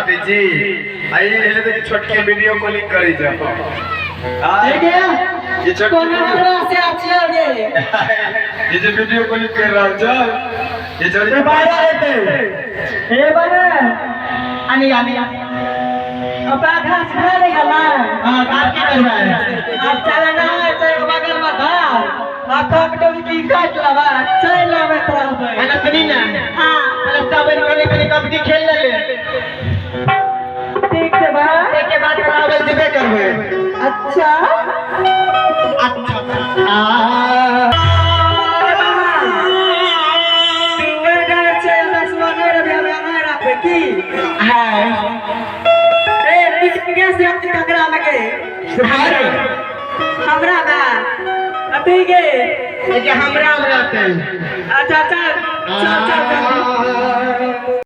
भाभी जी आई है तो छोटकी वीडियो कॉलिंग करी जा ठीक है ये छोटकी कोना से आछिया गे ये जो वीडियो कॉलिंग कर रहा जा ये जल्दी बाहर आते ए बने आनी आनी अब घास खा ले गला हां घास की कर रहा है अब चला ना चल बगल में घर हाथक डोली काट लवा चल लवे तरह है सुनी ना हां पहले सब वाले के कबड्डी खेल ले ठीक है बा एक के बाद करावे दिबे करबे अच्छा अच्छा की है ए पिकनिक से हम ककरा लगे हमरा ना अभी के ये हमरा रहते अच्छा चल चल चल